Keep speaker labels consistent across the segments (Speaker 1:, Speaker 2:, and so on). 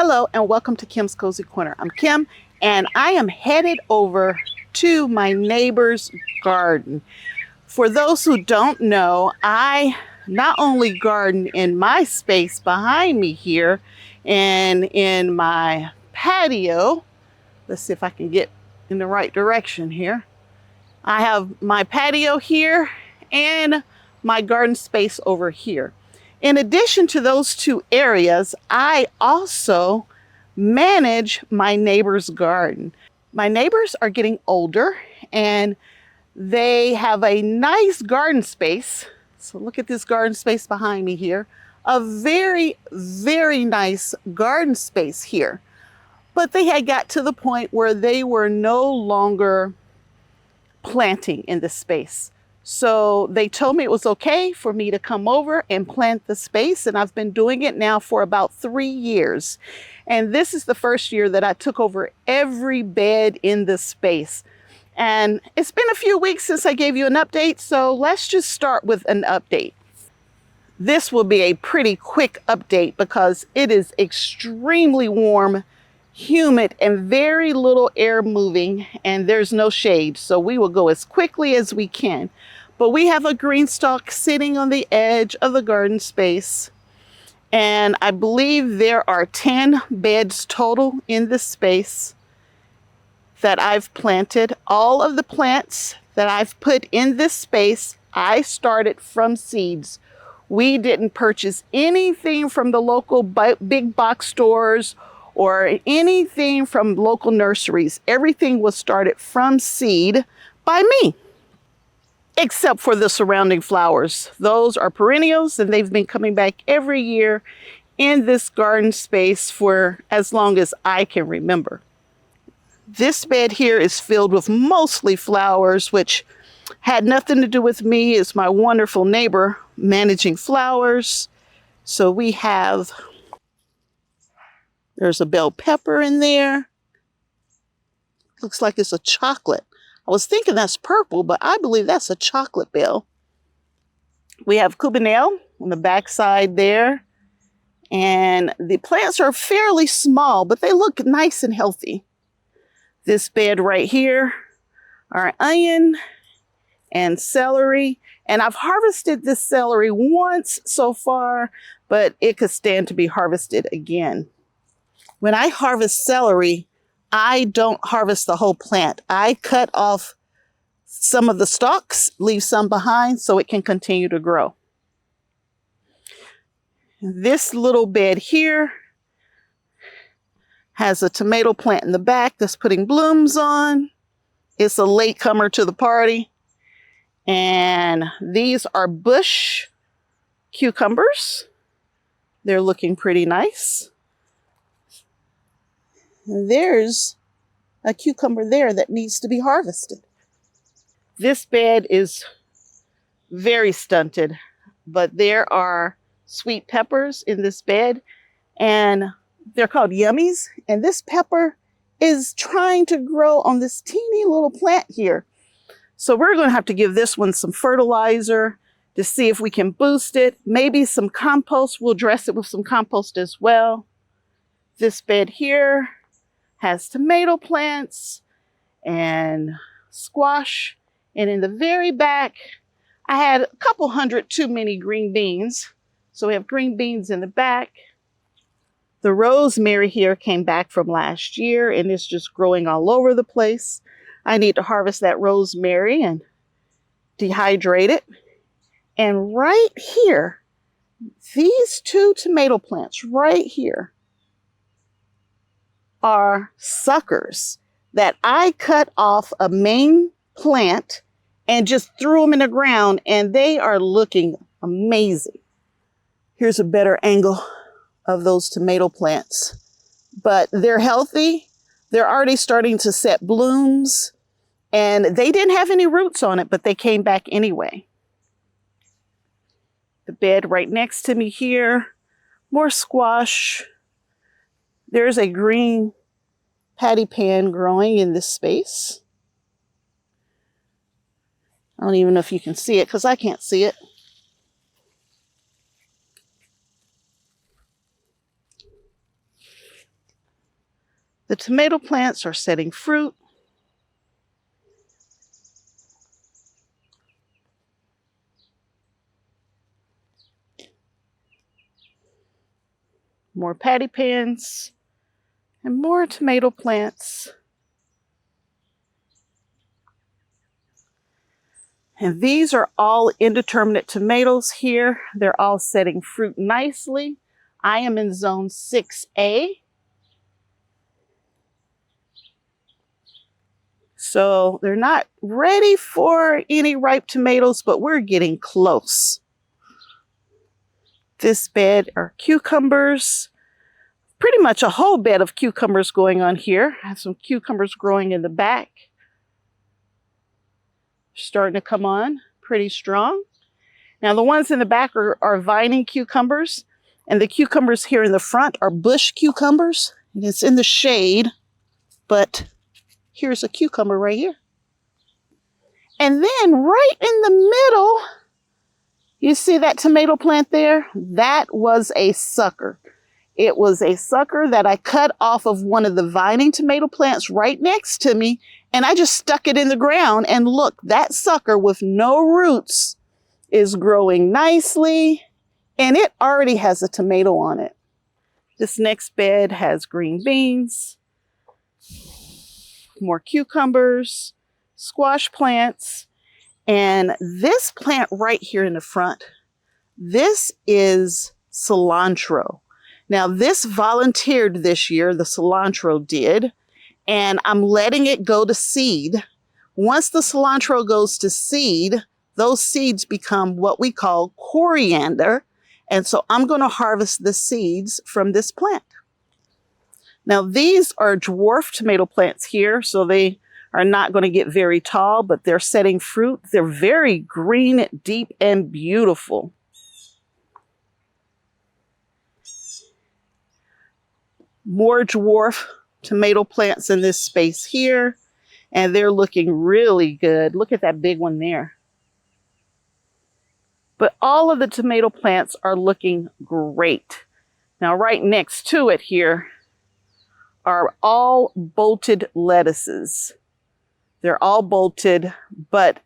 Speaker 1: Hello and welcome to Kim's Cozy Corner. I'm Kim and I am headed over to my neighbor's garden. For those who don't know, I not only garden in my space behind me here and in my patio. Let's see if I can get in the right direction here. I have my patio here and my garden space over here. In addition to those two areas, I also manage my neighbor's garden. My neighbors are getting older and they have a nice garden space. So look at this garden space behind me here. A very, very nice garden space here. But they had got to the point where they were no longer planting in the space. So they told me it was okay for me to come over and plant the space, and I've been doing it now for about 3 years. And this is the first year that I took over every bed in the space. And it's been a few weeks since I gave you an update, so let's just start with an update. This will be a pretty quick update because it is extremely warm, humid, and very little air moving, and there's no shade, so we will go as quickly as we can. But we have a GreenStalk sitting on the edge of the garden space, and I believe there are 10 beds total in this space that I've planted. All of the plants that I've put in this space, I started from seeds. We didn't purchase anything from the local big box stores or anything from local nurseries. Everything was started from seed by me, except for the surrounding flowers. Those are perennials and they've been coming back every year in this garden space for as long as I can remember. This bed here is filled with mostly flowers, which had nothing to do with me. It's my wonderful neighbor managing flowers. So we have, there's a bell pepper in there. Looks like it's a chocolate. I was thinking that's purple, but I believe that's a chocolate bell. We have cubanelle on the back side there. And the plants are fairly small, but they look nice and healthy. This bed right here are onion and celery. And I've harvested this celery once so far, but it could stand to be harvested again. When I harvest celery, I don't harvest the whole plant. I cut off some of the stalks, leave some behind so it can continue to grow. This little bed here has a tomato plant in the back that's putting blooms on. It's a latecomer to the party. And these are bush cucumbers. They're looking pretty nice. And there's a cucumber there that needs to be harvested. This bed is very stunted, but there are sweet peppers in this bed, and they're called yummies. And this pepper is trying to grow on this teeny little plant here. So we're going to have to give this one some fertilizer to see if we can boost it. Maybe some compost. We'll dress it with some compost as well. This bed here has tomato plants and squash. And in the very back, I had a couple hundred too many green beans. So we have green beans in the back. The rosemary here came back from last year and it's just growing all over the place. I need to harvest that rosemary and dehydrate it. And right here, these two tomato plants right here are suckers that I cut off a main plant and just threw them in the ground, and they are looking amazing. Here's a better angle of those tomato plants, but they're healthy. They're already starting to set blooms, and they didn't have any roots on it, but they came back anyway. The bed right next to me here, more squash. There's a green patty pan growing in this space. I don't even know if you can see it because I can't see it. The tomato plants are setting fruit. More patty pans and more tomato plants. And these are all indeterminate tomatoes here. They're all setting fruit nicely. I am in zone 6A. So they're not ready for any ripe tomatoes, but we're getting close. This bed are cucumbers. Pretty much a whole bed of cucumbers going on here. I have some cucumbers growing in the back. Starting to come on pretty strong. Now the ones in the back are vining cucumbers, and the cucumbers here in the front are bush cucumbers. And it's in the shade, but here's a cucumber right here. And then right in the middle, you see that tomato plant there? That was a sucker. It was a sucker that I cut off of one of the vining tomato plants right next to me, and I just stuck it in the ground, and look, that sucker with no roots is growing nicely, and it already has a tomato on it. This next bed has green beans, more cucumbers, squash plants, and this plant right here in the front, this is cilantro. Now this volunteered this year, the cilantro did, and I'm letting it go to seed. Once the cilantro goes to seed, those seeds become what we call coriander, and so I'm going to harvest the seeds from this plant. Now these are dwarf tomato plants here, so they are not going to get very tall, but they're setting fruit. They're very green, deep, and beautiful. More dwarf tomato plants in this space here, and they're looking really good. Look at that big one there. But all of the tomato plants are looking great. Now right next to it here are all bolted lettuces. They're all bolted, but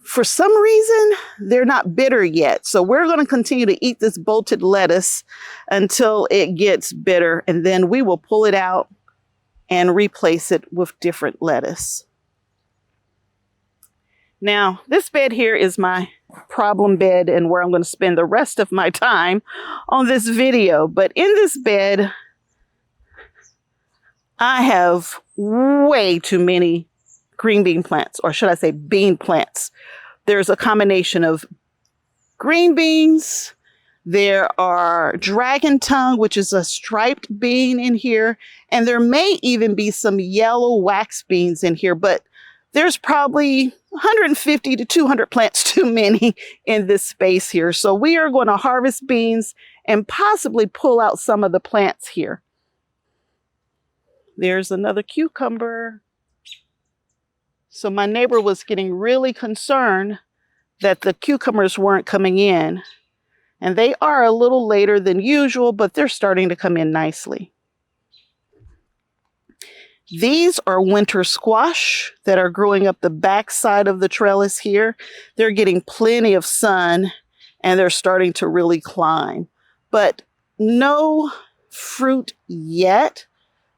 Speaker 1: for some reason, they're not bitter yet. So we're going to continue to eat this bolted lettuce until it gets bitter, and then we will pull it out and replace it with different lettuce. Now, this bed here is my problem bed and where I'm going to spend the rest of my time on this video. But in this bed, I have way too many green bean plants, or should I say bean plants. There's a combination of green beans. There are dragon tongue, which is a striped bean in here. And there may even be some yellow wax beans in here, but there's probably 150 to 200 plants too many in this space here. So we are going to harvest beans and possibly pull out some of the plants here. There's another cucumber. So my neighbor was getting really concerned that the cucumbers weren't coming in. And they are a little later than usual, but they're starting to come in nicely. These are winter squash that are growing up the back side of the trellis here. They're getting plenty of sun and they're starting to really climb. But no fruit yet.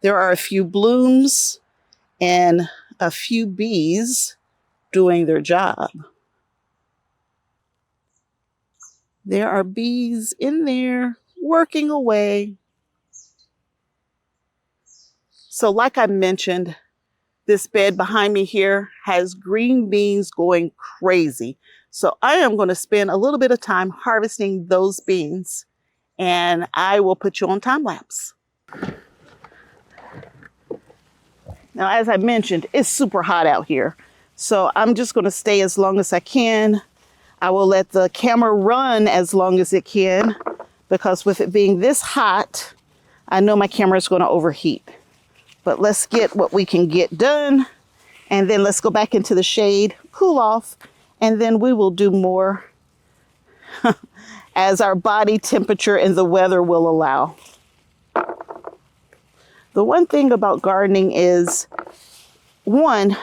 Speaker 1: There are a few blooms and a few bees doing their job. There are bees in there working away. So like I mentioned, this bed behind me here has green beans going crazy. So I am going to spend a little bit of time harvesting those beans, and I will put you on time lapse. Now, as I mentioned, it's super hot out here. So I'm just going to stay as long as I can. I will let the camera run as long as it can, because with it being this hot, I know my camera is going to overheat. But let's get what we can get done, and then let's go back into the shade, cool off, and then we will do more as our body temperature and the weather will allow. The one thing about gardening is, one,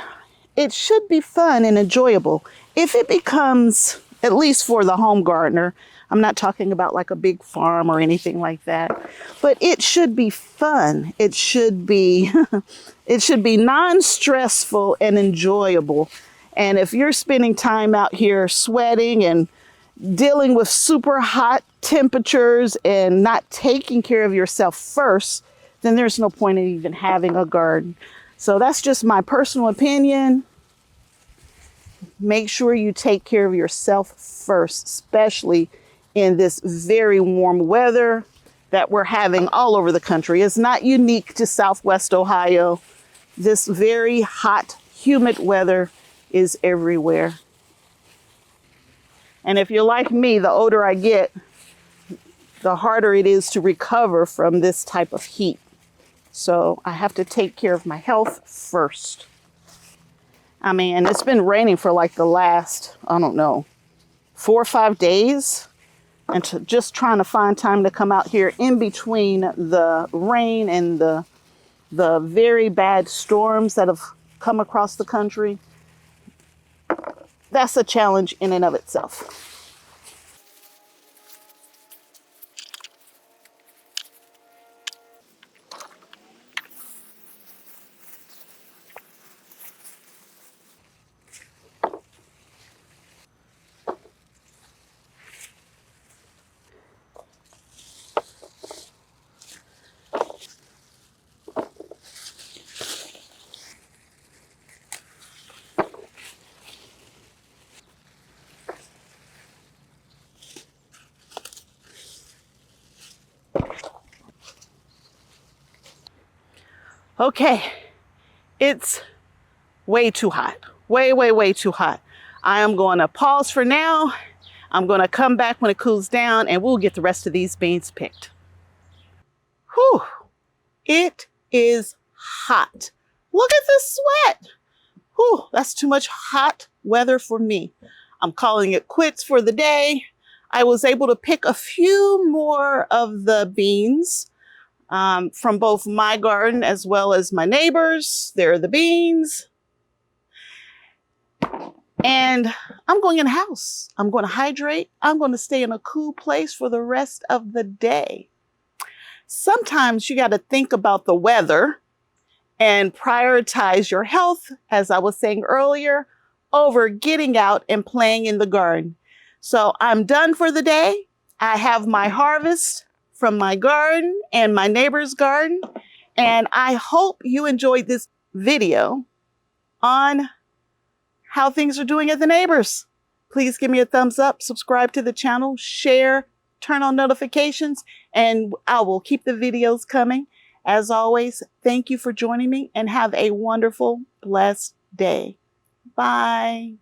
Speaker 1: it should be fun and enjoyable. If it becomes, at least for the home gardener, I'm not talking about like a big farm or anything like that, but it should be fun. It should be, it should be non-stressful and enjoyable. And if you're spending time out here sweating and dealing with super hot temperatures and not taking care of yourself first, then there's no point in even having a garden. So that's just my personal opinion. Make sure you take care of yourself first, especially in this very warm weather that we're having all over the country. It's not unique to Southwest Ohio. This very hot, humid weather is everywhere. And if you're like me, the older I get, the harder it is to recover from this type of heat. So I have to take care of my health first. I mean, it's been raining for like the last, I don't know, 4 or 5 days. And just trying to find time to come out here in between the rain and the very bad storms that have come across the country. That's a challenge in and of itself. Okay, it's way too hot. Way too hot. I am going to pause for now. I'm going to come back when it cools down and we'll get the rest of these beans picked. Whew, it is hot. Look at the sweat. Whew, that's too much hot weather for me. I'm calling it quits for the day. I was able to pick a few more of the beans from both my garden as well as my neighbors. There are the beans. And I'm going in the house. I'm going to hydrate. I'm going to stay in a cool place for the rest of the day. Sometimes you got to think about the weather and prioritize your health, as I was saying earlier, over getting out and playing in the garden. So I'm done for the day. I have my harvest from my garden and my neighbor's garden. And I hope you enjoyed this video on how things are doing at the neighbors. Please give me a thumbs up, subscribe to the channel, share, turn on notifications, and I will keep the videos coming. As always, thank you for joining me and have a wonderful, blessed day. Bye.